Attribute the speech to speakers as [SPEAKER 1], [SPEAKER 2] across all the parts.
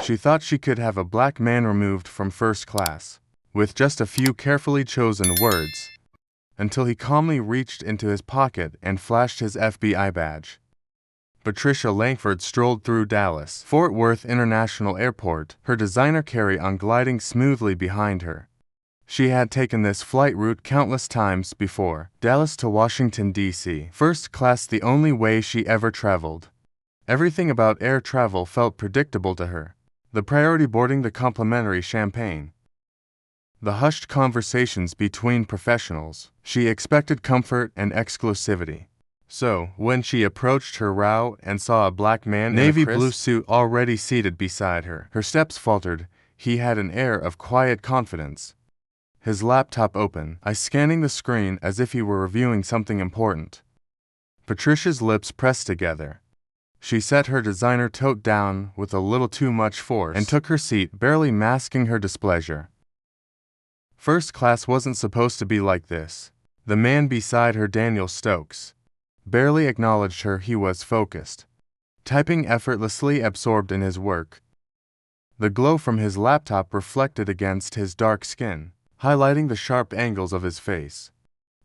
[SPEAKER 1] She thought she could have a black man removed from first class, with just a few carefully chosen words, until he calmly reached into his pocket and flashed his FBI badge. Patricia Langford strolled through Dallas Fort Worth International Airport, her designer carry-on gliding smoothly behind her. She had taken this flight route countless times before, Dallas to Washington, D.C., first class, the only way she ever traveled. Everything about air travel felt predictable to her. The priority boarding, the complimentary champagne, the hushed conversations between professionals. She expected comfort and exclusivity. So, when she approached her row and saw a black man in navy blue suit already seated beside her, her steps faltered. He had an air of quiet confidence, his laptop open, eyes scanning the screen as if he were reviewing something important. Patricia's lips pressed together. She set her designer tote down with a little too much force and took her seat, barely masking her displeasure. First class wasn't supposed to be like this. The man beside her, Daniel Stokes, barely acknowledged her. He was focused, typing effortlessly, absorbed in his work. The glow from his laptop reflected against his dark skin, highlighting the sharp angles of his face.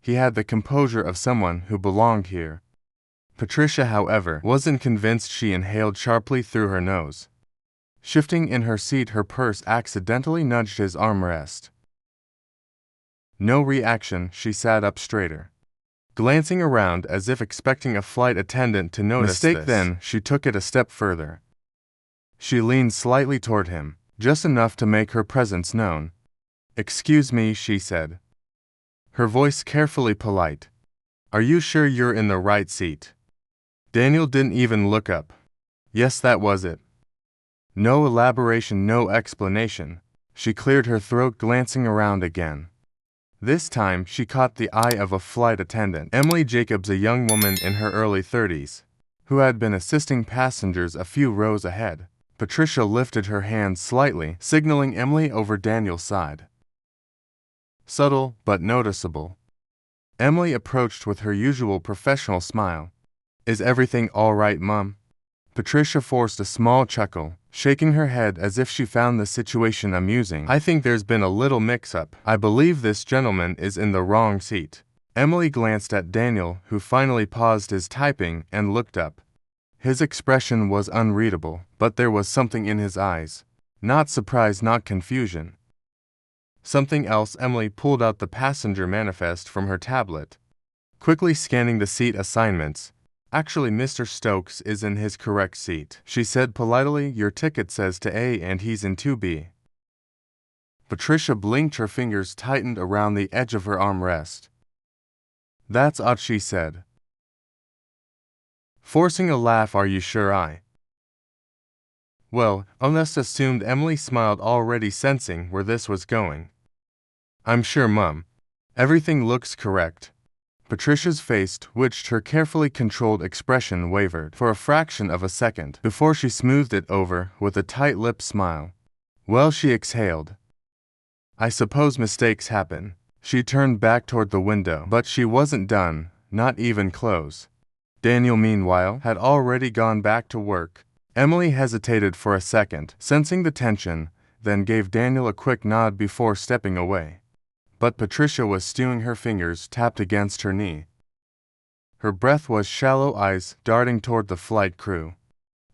[SPEAKER 1] He had the composure of someone who belonged here. Patricia, however, wasn't convinced. She inhaled sharply through her nose. Shifting in her seat, her purse accidentally nudged his armrest. No reaction. She sat up straighter, glancing around as if expecting a flight attendant to notice this. Then she took it a step further. She leaned slightly toward him, just enough to make her presence known. "Excuse me," she said, her voice carefully polite. "Are you sure you're in the right seat?" Daniel didn't even look up. Yes, that was it. No elaboration, no explanation. She cleared her throat, glancing around again. This time, she caught the eye of a flight attendant, Emily Jacobs, a young woman in her early 30s, who had been assisting passengers a few rows ahead. Patricia lifted her hand slightly, signaling Emily over Daniel's side. Subtle, but noticeable. Emily approached with her usual professional smile. "Is everything all right, Mum?" Patricia forced a small chuckle, shaking her head as if she found the situation amusing. "I think there's been a little mix-up. I believe this gentleman is in the wrong seat." Emily glanced at Daniel, who finally paused his typing and looked up. His expression was unreadable, but there was something in his eyes. Not surprise, not confusion. Something else. Emily pulled out the passenger manifest from her tablet, quickly scanning the seat assignments. "Actually, Mr. Stokes is in his correct seat," she said politely. "Your ticket says to A and he's in 2B. Patricia blinked, her fingers tightened around the edge of her armrest. "That's odd," she said, forcing a laugh. "Are you sure Well, unless assumed." Emily smiled, already sensing where this was going. "I'm sure, Mum. Everything looks correct." Patricia's face twitched, her carefully controlled expression wavered for a fraction of a second before she smoothed it over with a tight-lipped smile. "Well," she exhaled, "I suppose mistakes happen." She turned back toward the window, but she wasn't done, not even close. Daniel, meanwhile, had already gone back to work. Emily hesitated for a second, sensing the tension, then gave Daniel a quick nod before stepping away. But Patricia was stewing, her fingers tapped against her knee. Her breath was shallow, eyes darting toward the flight crew.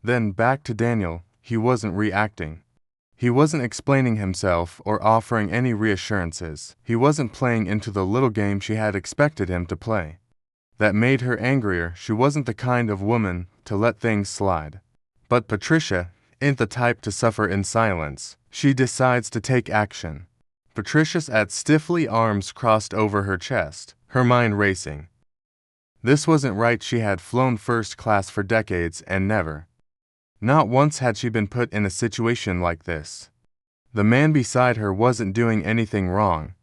[SPEAKER 1] Then back to Daniel. He wasn't reacting. He wasn't explaining himself or offering any reassurances. He wasn't playing into the little game she had expected him to play. That made her angrier. She wasn't the kind of woman to let things slide. But Patricia ain't the type to suffer in silence. She decides to take action. Patricia sat stiffly, arms crossed over her chest, her mind racing. This wasn't right. She had flown first class for decades and never, not once, had she been put in a situation like this. The man beside her wasn't doing anything wrong,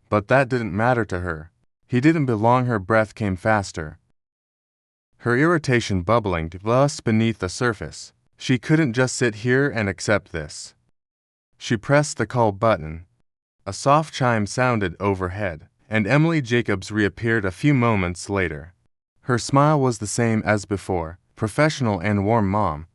[SPEAKER 1] but that didn't matter to her. He didn't belong. Her breath came faster, her irritation bubbling thus beneath the surface. She couldn't just sit here and accept this. She pressed the call button. A soft chime sounded overhead, and Emily Jacobs reappeared a few moments later. Her smile was the same as before, professional and warm. "Mom,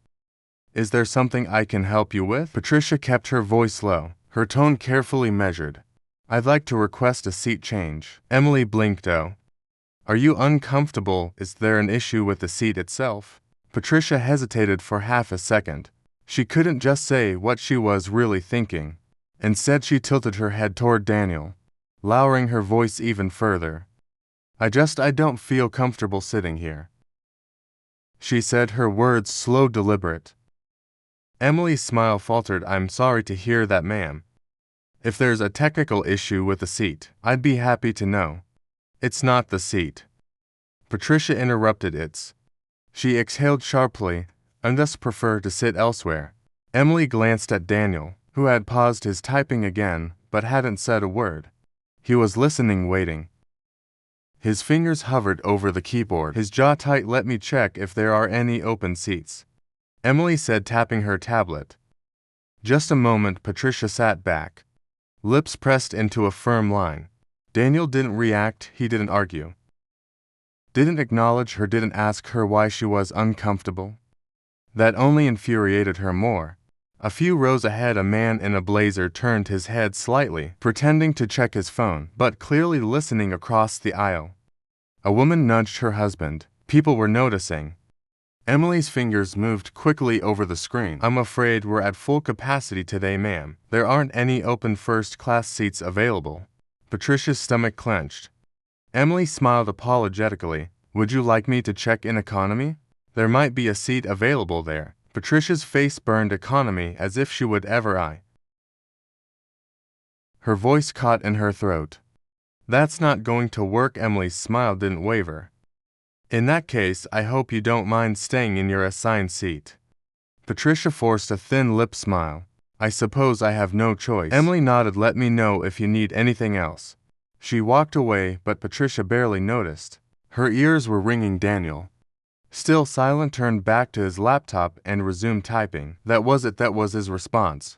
[SPEAKER 1] Is there something I can help you with? Patricia kept her voice low, her tone carefully measured. I'd like to request a seat change. Emily blinked. Oh. Are you uncomfortable? Is there an issue with the seat itself? Patricia hesitated for half a second. She couldn't just say what she was really thinking. Instead, she tilted her head toward Daniel, lowering her voice even further. I don't feel comfortable sitting here, she said, her words slow, deliberate. Emily's smile faltered. I'm sorry to hear that, ma'am. If there's a technical issue with the seat, I'd be happy to know. It's not the seat, Patricia interrupted. She exhaled sharply, and thus preferred to sit elsewhere. Emily glanced at Daniel, who had paused his typing again, but hadn't said a word. He was listening, waiting. His fingers hovered over the keyboard, his jaw tight. Let me check if there are any open seats, Emily said, tapping her tablet. Just a moment. Patricia sat back, lips pressed into a firm line. Daniel didn't react, he didn't argue. Didn't acknowledge her, didn't ask her why she was uncomfortable. That only infuriated her more. A few rows ahead, a man in a blazer turned his head slightly, pretending to check his phone, but clearly listening across the aisle. A woman nudged her husband. People were noticing. Emily's fingers moved quickly over the screen. I'm afraid we're at full capacity today, ma'am. There aren't any open first-class seats available. Patricia's stomach clenched. Emily smiled apologetically. Would you like me to check in economy? There might be a seat available there. Patricia's face burned. Economy, as if she would ever eye. Her voice caught in her throat. That's not going to work. Emily's smile didn't waver. In that case, I hope you don't mind staying in your assigned seat. Patricia forced a thin lip smile. I suppose I have no choice. Emily nodded. Let me know if you need anything else. She walked away, but Patricia barely noticed. Her ears were ringing. Daniel, still silent, turned back to his laptop and resumed typing. That was it. That was his response.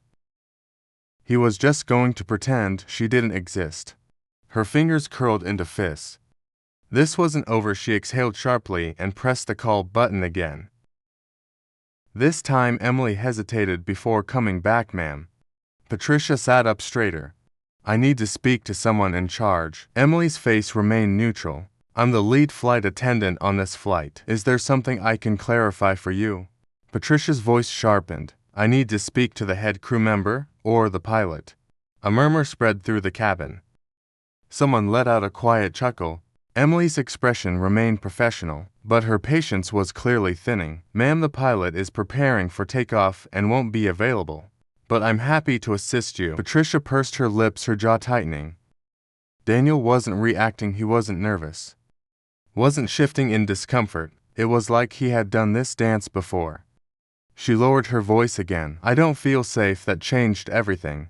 [SPEAKER 1] He was just going to pretend she didn't exist. Her fingers curled into fists. This wasn't over. She exhaled sharply and pressed the call button again. This time Emily hesitated before coming back. Ma'am. Patricia sat up straighter. I need to speak to someone in charge. Emily's face remained neutral. I'm the lead flight attendant on this flight. Is there something I can clarify for you? Patricia's voice sharpened. I need to speak to the head crew member, or the pilot. A murmur spread through the cabin. Someone let out a quiet chuckle. Emily's expression remained professional, but her patience was clearly thinning. Ma'am, the pilot is preparing for takeoff and won't be available. But I'm happy to assist you. Patricia pursed her lips, her jaw tightening. Daniel wasn't reacting. He wasn't nervous, wasn't shifting in discomfort. It was like he had done this dance before. She lowered her voice again. I don't feel safe. That changed everything.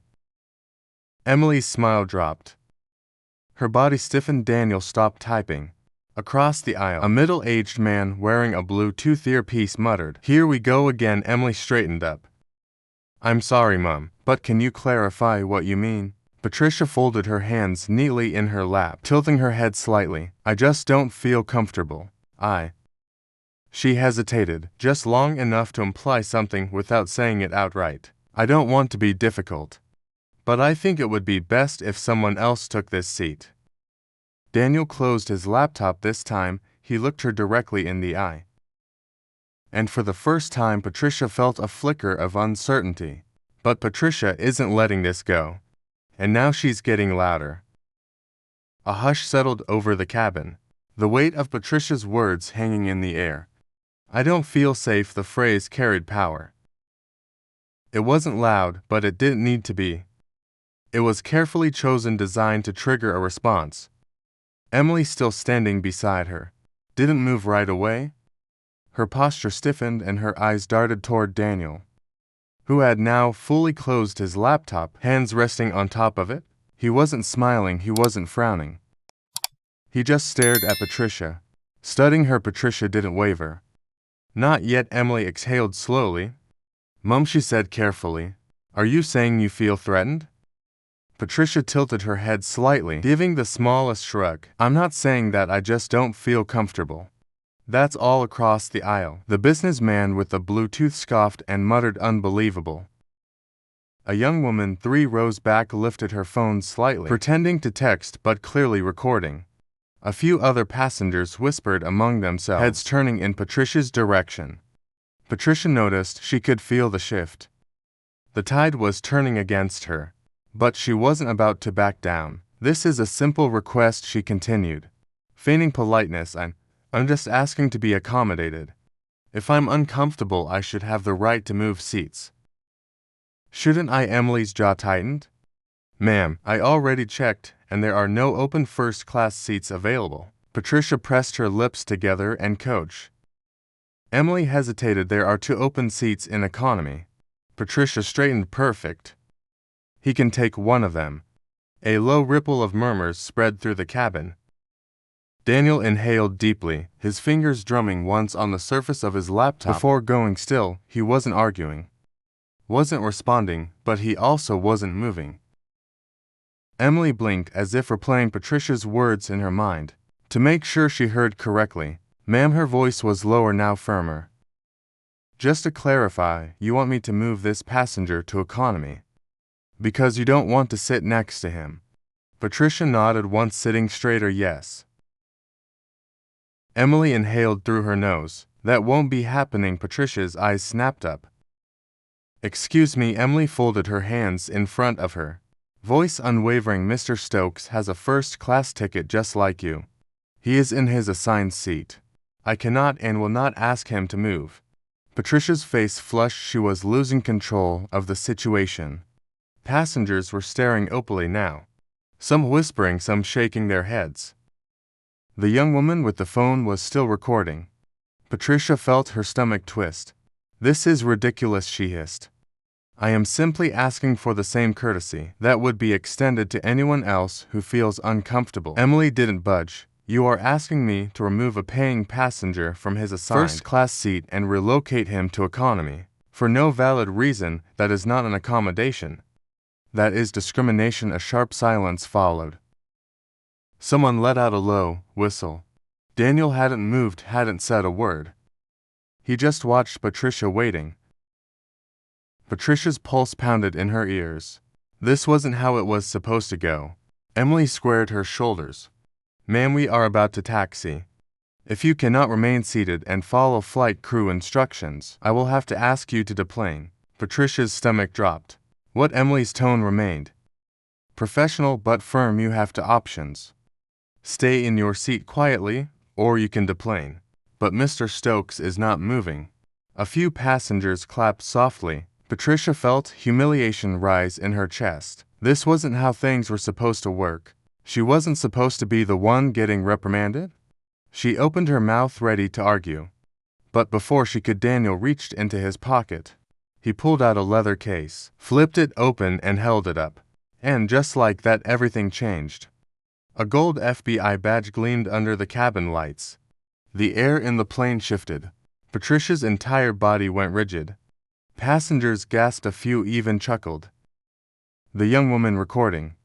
[SPEAKER 1] Emily's smile dropped. Her body stiffened. Daniel stopped typing. Across the aisle, a middle-aged man wearing a Bluetooth earpiece muttered, "Here we go again." Emily straightened up. I'm sorry, Mum, but can you clarify what you mean? Patricia folded her hands neatly in her lap, tilting her head slightly. I just don't feel comfortable. She hesitated, just long enough to imply something without saying it outright. I don't want to be difficult, but I think it would be best if someone else took this seat. Daniel closed his laptop. This time, he looked her directly in the eye. And for the first time, Patricia felt a flicker of uncertainty. But Patricia isn't letting this go. And now she's getting louder. A hush settled over the cabin, the weight of Patricia's words hanging in the air. I don't feel safe. The phrase carried power. It wasn't loud, but it didn't need to be. It was carefully chosen, designed to trigger a response. Emily, still standing beside her, didn't move right away. Her posture stiffened and her eyes darted toward Daniel, who had now fully closed his laptop, hands resting on top of it. He wasn't smiling, he wasn't frowning. He just stared at Patricia, studying her. Patricia didn't waver. Not yet. Emily exhaled slowly. Mum, she said carefully, are you saying you feel threatened? Patricia tilted her head slightly, giving the smallest shrug. I'm not saying that. I just don't feel comfortable. That's all across the aisle. The businessman with the Bluetooth scoffed and muttered unbelievable. A young woman 3 rows back lifted her phone slightly, pretending to text but clearly recording. A few other passengers whispered among themselves, heads turning in Patricia's direction. Patricia noticed she could feel the shift. The tide was turning against her, but she wasn't about to back down. This is a simple request, she continued, feigning politeness. I'm just asking to be accommodated. If I'm uncomfortable, I should have the right to move seats. Shouldn't I? Emily's jaw tightened. Ma'am, I already checked, and there are no open first-class seats available. Patricia pressed her lips together and coach. Emily hesitated. There are 2 open seats in economy. Patricia straightened. Perfect. He can take one of them. A low ripple of murmurs spread through the cabin. Daniel inhaled deeply, his fingers drumming once on the surface of his laptop before going still. He wasn't arguing, wasn't responding, but he also wasn't moving. Emily blinked as if replaying Patricia's words in her mind, to make sure she heard correctly. Ma'am, her voice was lower now, firmer. Just to clarify, you want me to move this passenger to economy because you don't want to sit next to him? Patricia nodded once, sitting straighter. Yes. Emily inhaled through her nose. That won't be happening. Patricia's eyes snapped up. Excuse me. Emily folded her hands in front of her, voice unwavering. Mr. Stokes has a first-class ticket just like you. He is in his assigned seat. I cannot and will not ask him to move. Patricia's face flushed. She was losing control of the situation. Passengers were staring opally now, some whispering, some shaking their heads. The young woman with the phone was still recording. Patricia felt her stomach twist. This is ridiculous, she hissed. I am simply asking for the same courtesy that would be extended to anyone else who feels uncomfortable. Emily didn't budge. You are asking me to remove a paying passenger from his assigned first-class seat and relocate him to economy for no valid reason. That is not an accommodation. That is discrimination. A sharp silence followed. Someone let out a low whistle. Daniel hadn't moved, hadn't said a word. He just watched Patricia, waiting. Patricia's pulse pounded in her ears. This wasn't how it was supposed to go. Emily squared her shoulders. Ma'am, we are about to taxi. If you cannot remain seated and follow flight crew instructions, I will have to ask you to deplane. Patricia's stomach dropped. What? Emily's tone remained professional but firm. You have 2 options. Stay in your seat quietly, or you can deplane. But Mr. Stokes is not moving. A few passengers clapped softly. Patricia felt humiliation rise in her chest. This wasn't how things were supposed to work. She wasn't supposed to be the one getting reprimanded. She opened her mouth, ready to argue. But before she could, Daniel reached into his pocket. He pulled out a leather case, flipped it open and held it up. And just like that, everything changed. A gold FBI badge gleamed under the cabin lights. The air in the plane shifted. Patricia's entire body went rigid. Passengers gasped, a few even chuckled. The young woman recording.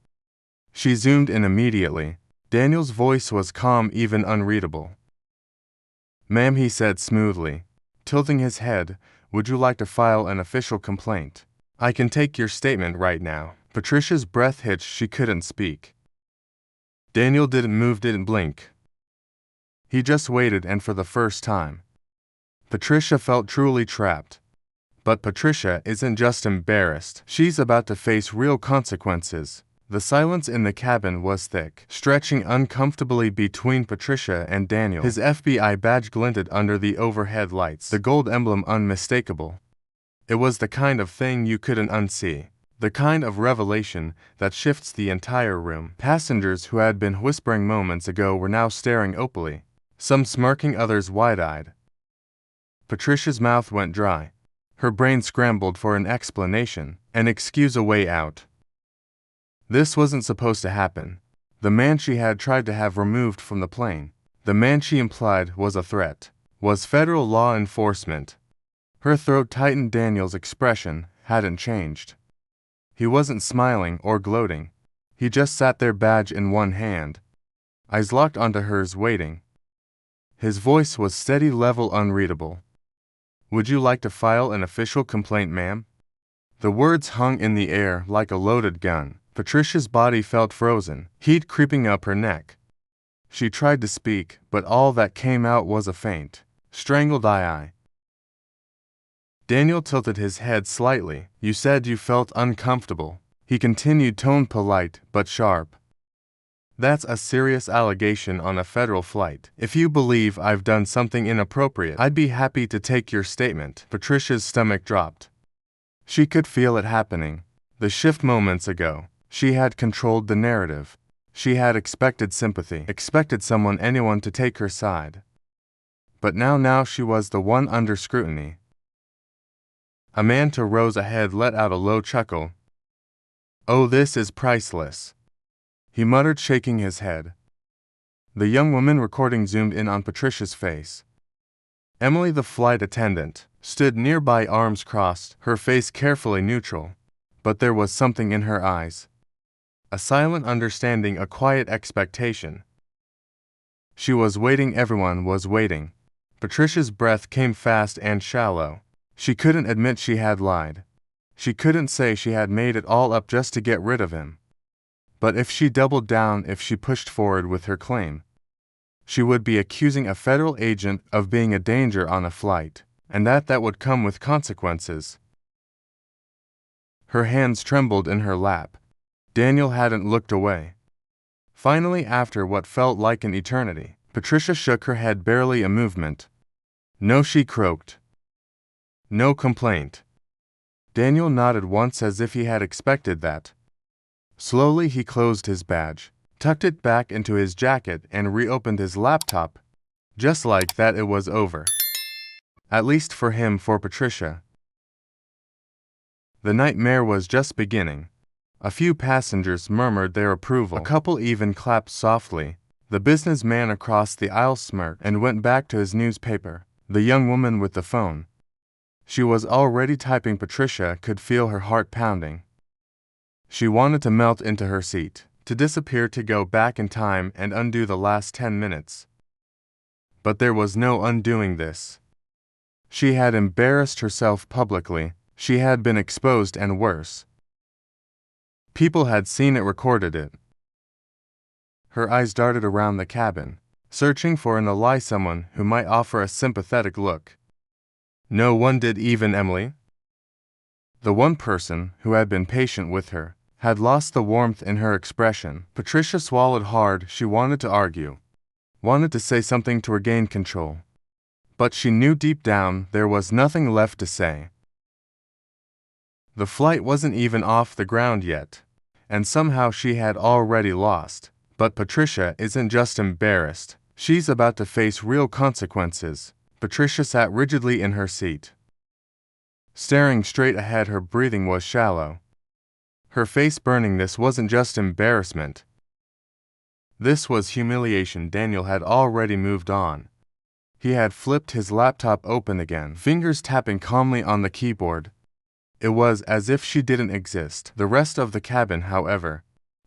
[SPEAKER 1] She zoomed in immediately. Daniel's voice was calm, even unreadable. Ma'am, he said smoothly, tilting his head, would you like to file an official complaint? I can take your statement right now. Patricia's breath hitched. She couldn't speak. Daniel didn't move, didn't blink. He just waited, and for the first time, Patricia felt truly trapped. But Patricia isn't just embarrassed. She's about to face real consequences. The silence in the cabin was thick, stretching uncomfortably between Patricia and Daniel. His FBI badge glinted under the overhead lights, the gold emblem unmistakable. It was the kind of thing you couldn't unsee, the kind of revelation that shifts the entire room. Passengers who had been whispering moments ago were now staring opally, some smirking, others wide-eyed. Patricia's mouth went dry. Her brain scrambled for an explanation, an excuse, a way out. This wasn't supposed to happen. The man she had tried to have removed from the plane, the man she implied was a threat, was federal law enforcement. Her throat tightened. Daniel's expression hadn't changed. He wasn't smiling or gloating. He just sat there, badge in one hand, eyes locked onto hers, waiting. His voice was steady, level, unreadable. "Would you like to file an official complaint, ma'am?" The words hung in the air like a loaded gun. Patricia's body felt frozen, heat creeping up her neck. She tried to speak, but all that came out was a faint, strangled "I." Daniel tilted his head slightly. "You said you felt uncomfortable," he continued, tone polite but sharp. "That's a serious allegation on a federal flight. If you believe I've done something inappropriate, I'd be happy to take your statement." Patricia's stomach dropped. She could feel it happening. The shift moments ago, she had controlled the narrative. She had expected sympathy, expected anyone to take her side. But now she was the one under scrutiny. A man to Rose ahead let out a low chuckle. "Oh, this is priceless," he muttered, shaking his head. The young woman recording zoomed in on Patricia's face. Emily, the flight attendant, stood nearby, arms crossed, her face carefully neutral. But there was something in her eyes. A silent understanding, a quiet expectation. She was waiting, everyone was waiting. Patricia's breath came fast and shallow. She couldn't admit she had lied. She couldn't say she had made it all up just to get rid of him. But if she doubled down, if she pushed forward with her claim, she would be accusing a federal agent of being a danger on a flight, and that would come with consequences. Her hands trembled in her lap. Daniel hadn't looked away. Finally, after what felt like an eternity, Patricia shook her head, barely a movement. "No," she croaked. "No complaint." Daniel nodded once, as if he had expected that. Slowly he closed his badge, tucked it back into his jacket, and reopened his laptop. Just like that, it was over. At least for him, for Patricia. The nightmare was just beginning. A few passengers murmured their approval. A couple even clapped softly. The businessman across the aisle smirked and went back to his newspaper. The young woman with the phone, she was already typing. Patricia could feel her heart pounding. She wanted to melt into her seat, to disappear, to go back in time and undo the last 10 minutes. But there was no undoing this. She had embarrassed herself publicly. She had been exposed, and worse. People had seen it, recorded it. Her eyes darted around the cabin, searching for in the lie someone who might offer a sympathetic look. No one did, even Emily. The one person who had been patient with her had lost the warmth in her expression. Patricia swallowed hard. She wanted to argue, wanted to say something to regain control. But she knew deep down there was nothing left to say. The flight wasn't even off the ground yet, and somehow she had already lost. But Patricia isn't just embarrassed. She's about to face real consequences. Patricia sat rigidly in her seat, staring straight ahead. Her breathing was shallow, her face burning. This wasn't just embarrassment. This was humiliation. Daniel had already moved on. He had flipped his laptop open again, fingers tapping calmly on the keyboard. It was as if she didn't exist. The rest of the cabin, however,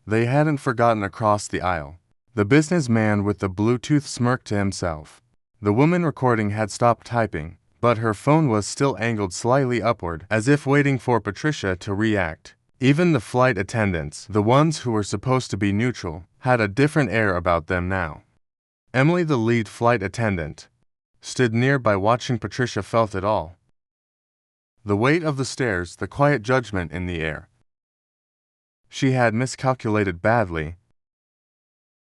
[SPEAKER 1] they hadn't forgotten. Across the aisle, the businessman with the Bluetooth smirked to himself. The woman recording had stopped typing, but her phone was still angled slightly upward, as if waiting for Patricia to react. Even the flight attendants, the ones who were supposed to be neutral, had a different air about them now. Emily, the lead flight attendant, stood nearby watching. Patricia felt it all. The weight of the stairs, the quiet judgment in the air. She had miscalculated badly.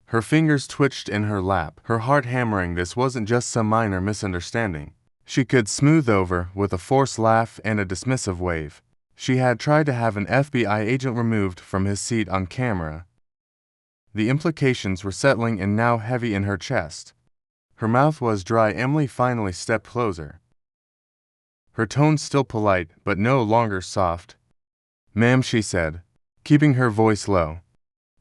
[SPEAKER 1] Her fingers twitched in her lap, her heart hammering. This wasn't just some minor misunderstanding she could smooth over with a forced laugh and a dismissive wave. She had tried to have an FBI agent removed from his seat on camera. The implications were settling in, now heavy in her chest. Her mouth was dry. Emily finally stepped closer, her tone still polite, but no longer soft. "Ma'am," she said, keeping her voice low,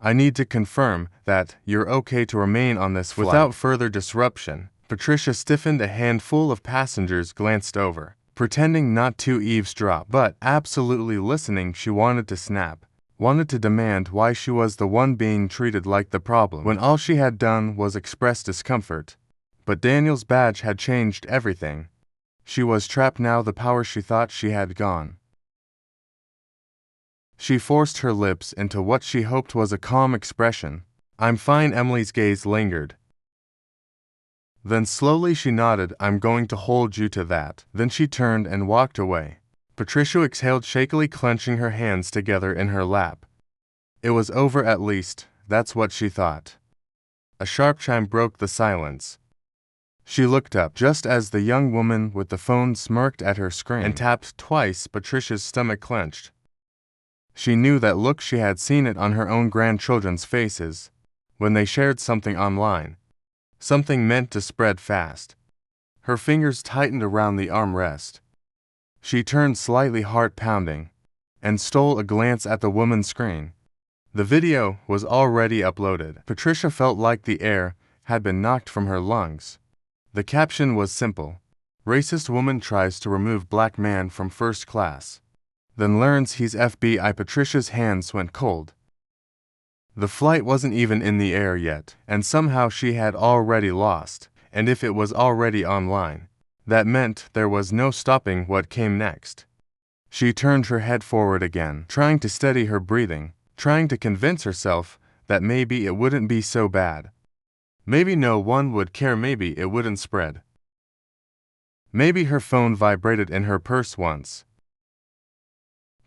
[SPEAKER 1] "I need to confirm that you're okay to remain on this flight without further disruption." Patricia stiffened. A handful of passengers glanced over, pretending not to eavesdrop, but absolutely listening. She wanted to snap, wanted to demand why she was the one being treated like the problem, when all she had done was express discomfort. But Daniel's badge had changed everything. She was trapped now. The power she thought she had gone. She forced her lips into what she hoped was a calm expression. "I'm fine." Emily's gaze lingered. Then slowly she nodded. "I'm going to hold you to that." Then she turned and walked away. Patricia exhaled shakily, clenching her hands together in her lap. It was over at least, that's what she thought. A sharp chime broke the silence. She looked up just as the young woman with the phone smirked at her screen and tapped twice. Patricia's stomach clenched. She knew that look. She had seen it on her own grandchildren's faces when they shared something online, something meant to spread fast. Her fingers tightened around the armrest. She turned slightly, heart pounding, and stole a glance at the woman's screen. The video was already uploaded. Patricia felt like the air had been knocked from her lungs. The caption was simple: "Racist woman tries to remove black man from first class, then learns he's FBI." Patricia's hands went cold. The flight wasn't even in the air yet, and somehow she had already lost. And if it was already online, that meant there was no stopping what came next. She turned her head forward again, trying to steady her breathing, trying to convince herself that maybe it wouldn't be so bad. Maybe no one would care. Maybe it wouldn't spread. Maybe her phone vibrated in her purse once,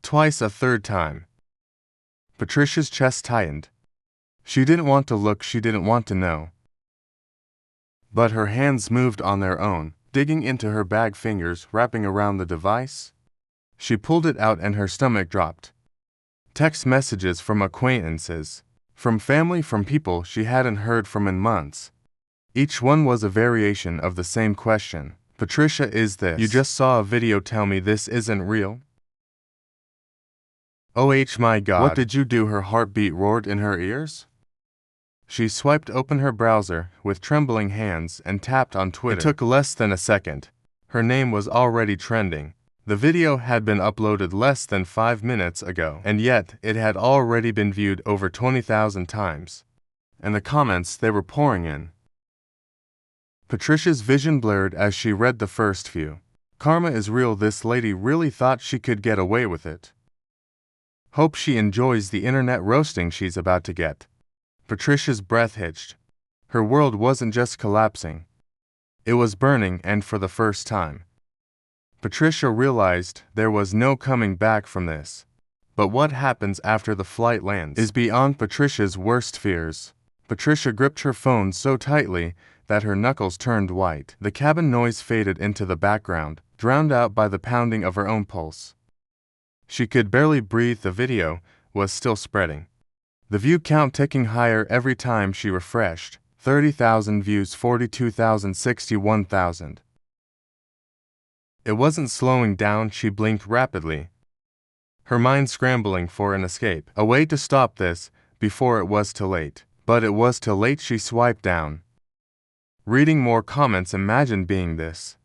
[SPEAKER 1] twice, a third time. Patricia's chest tightened. She didn't want to look. She didn't want to know. But her hands moved on their own, digging into her bag, fingers wrapping around the device. She pulled it out and her stomach dropped. Text messages from acquaintances, from family, from people she hadn't heard from in months. Each one was a variation of the same question. "Patricia, is this? You just saw a video. Tell me this isn't real." "Oh my God. What did you do?" Her heartbeat roared in her ears. She swiped open her browser with trembling hands and tapped on Twitter. It took less than a second. Her name was already trending. The video had been uploaded less than 5 minutes ago, and yet it had already been viewed over 20,000 times. And the comments, they were pouring in. Patricia's vision blurred as she read the first few. "Karma is real. This lady really thought she could get away with it. Hope she enjoys the internet roasting she's about to get." Patricia's breath hitched. Her world wasn't just collapsing. It was burning, and for the first time, Patricia realized there was no coming back from this. But what happens after the flight lands is beyond Patricia's worst fears. Patricia gripped her phone so tightly that her knuckles turned white. The cabin noise faded into the background, drowned out by the pounding of her own pulse. She could barely breathe. The video was still spreading, the view count ticking higher every time she refreshed. 30,000 views, 42,000, 61,000. It wasn't slowing down. She blinked rapidly, her mind scrambling for an escape, a way to stop this before it was too late. But it was too late. She swiped down, reading more comments. Imagine being this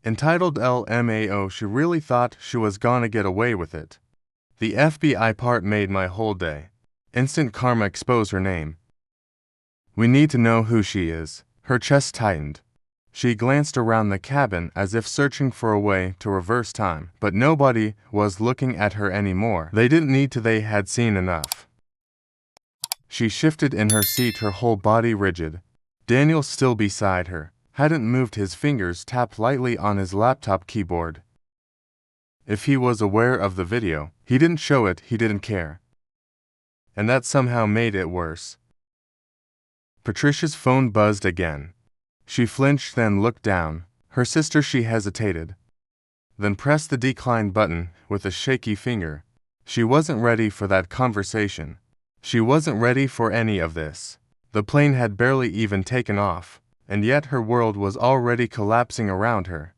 [SPEAKER 1] entitled LMAO. She really thought she was gonna get away with it. The FBI part made my whole day. Instant karma. Expose her name. We need to know who she is. Her chest tightened. She glanced around the cabin as if searching for a way to reverse time, but nobody was looking at her anymore. They didn't need to. They had seen enough. She shifted in her seat, her whole body rigid. Daniel, still beside her, hadn't moved. His fingers tapped lightly on his laptop keyboard. If he was aware of the video, he didn't show it. He didn't care. And that somehow made it worse. Patricia's phone buzzed again. She flinched, then looked down. Her sister. She hesitated, then pressed the decline button with a shaky finger. She wasn't ready for that conversation. She wasn't ready for any of this. The plane had barely even taken off, and yet her world was already collapsing around her.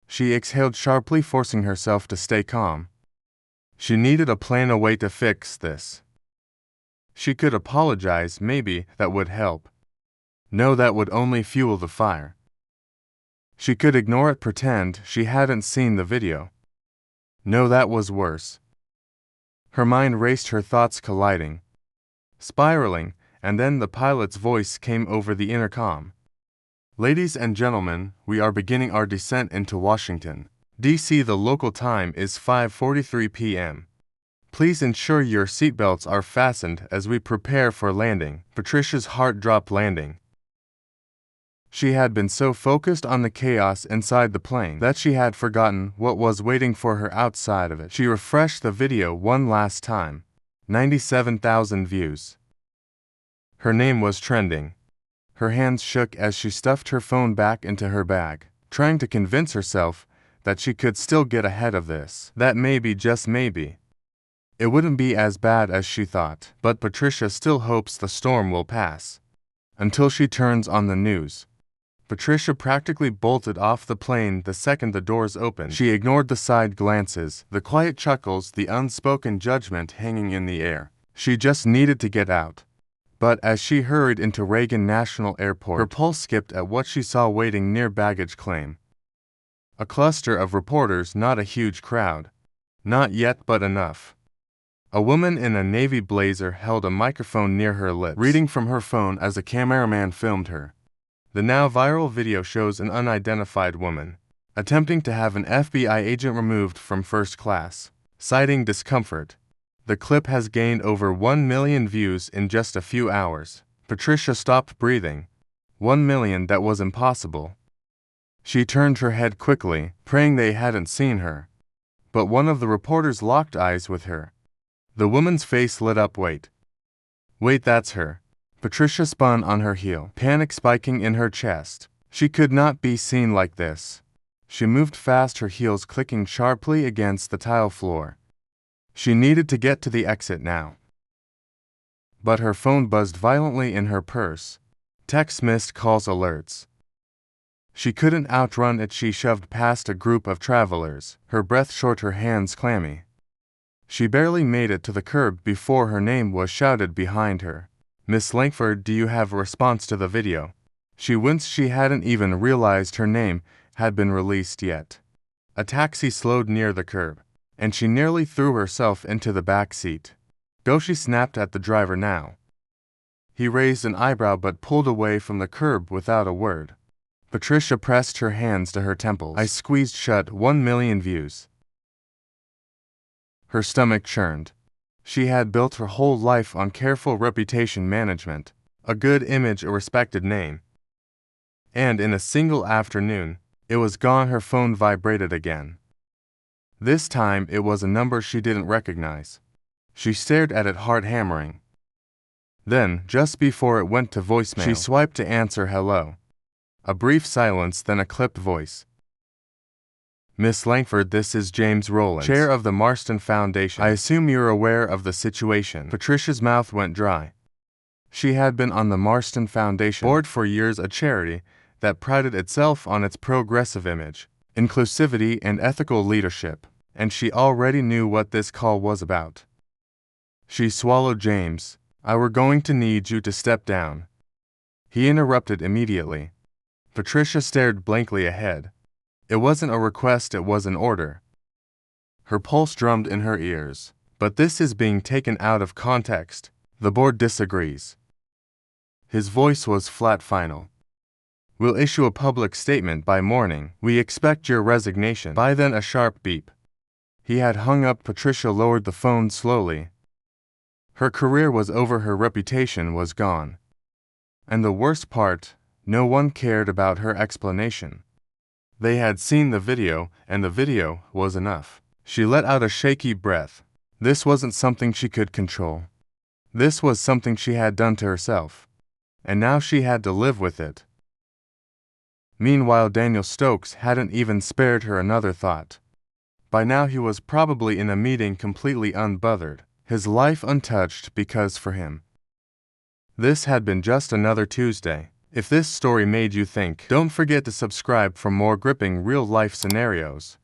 [SPEAKER 1] She exhaled sharply, forcing herself to stay calm. She needed a plan, a way to fix this. She could apologize. Maybe that would help. No, that would only fuel the fire. She could ignore it, pretend she hadn't seen the video. No, that was worse. Her mind raced, her thoughts colliding, spiraling, and then the pilot's voice came over the intercom. Ladies and gentlemen, we are beginning our descent into Washington, D.C. The local time is 5:43 p.m. Please ensure your seatbelts are fastened as we prepare for landing. Patricia's heart dropped landing. She had been so focused on the chaos inside the plane that she had forgotten what was waiting for her outside of it. She refreshed the video one last time. 97,000 views. Her name was trending. Her hands shook as she stuffed her phone back into her bag, trying to convince herself that she could still get ahead of this. That maybe, just maybe, it wouldn't be as bad as she thought. But Patricia still hopes the storm will pass. Until she turns on the news. Patricia practically bolted off the plane the second the doors opened. She ignored the side glances, the quiet chuckles, the unspoken judgment hanging in the air. She just needed to get out. But as she hurried into Reagan National Airport, her pulse skipped at what she saw waiting near baggage claim. A cluster of reporters, not a huge crowd. Not yet, but enough. A woman in a navy blazer held a microphone near her lips, reading from her phone as a cameraman filmed her. The now viral video shows an unidentified woman attempting to have an FBI agent removed from first class, citing discomfort. The clip has gained over 1 million views in just a few hours. Patricia stopped breathing. 1 million, that was impossible. She turned her head quickly, praying they hadn't seen her. But one of the reporters locked eyes with her. The woman's face lit up. Wait, that's her. Patricia spun on her heel, panic spiking in her chest. She could not be seen like this. She moved fast, her heels clicking sharply against the tile floor. She needed to get to the exit now. But her phone buzzed violently in her purse. Text, missed calls, alerts. She couldn't outrun it. She shoved past a group of travelers, her breath short, her hands clammy. She barely made it to the curb before her name was shouted behind her. Miss Langford, do you have a response to the video? She winced. She hadn't even realized her name had been released yet. A taxi slowed near the curb, and she nearly threw herself into the back seat. Go, she snapped at the driver now. He raised an eyebrow but pulled away from the curb without a word. Patricia pressed her hands to her temples. I squeezed shut. 1 million views. Her stomach churned. She had built her whole life on careful reputation management, a good image, a respected name. And in a single afternoon, it was gone. Her phone vibrated again. This time it was a number she didn't recognize. She stared at it, heart hammering. Then, just before it went to voicemail, she swiped to answer. Hello. A brief silence, then a clipped voice. Miss Langford, this is James Rowlands, chair of the Marston Foundation. I assume you're aware of the situation. Patricia's mouth went dry. She had been on the Marston Foundation board for years, a charity that prided itself on its progressive image, inclusivity, and ethical leadership, and she already knew what this call was about. She swallowed. James, we're going to need you to step down. He interrupted immediately. Patricia stared blankly ahead. It wasn't a request, it was an order. Her pulse drummed in her ears. But this is being taken out of context. The board disagrees. His voice was flat, final. We'll issue a public statement by morning. We expect your resignation. By then, a sharp beep. He had hung up. Patricia lowered the phone slowly. Her career was over, her reputation was gone. And the worst part, no one cared about her explanation. They had seen the video, and the video was enough. She let out a shaky breath. This wasn't something she could control. This was something she had done to herself. And now she had to live with it. Meanwhile, Daniel Stokes hadn't even spared her another thought. By now he was probably in a meeting, completely unbothered, his life untouched, because for him, this had been just another Tuesday. If this story made you think, don't forget to subscribe for more gripping real-life scenarios.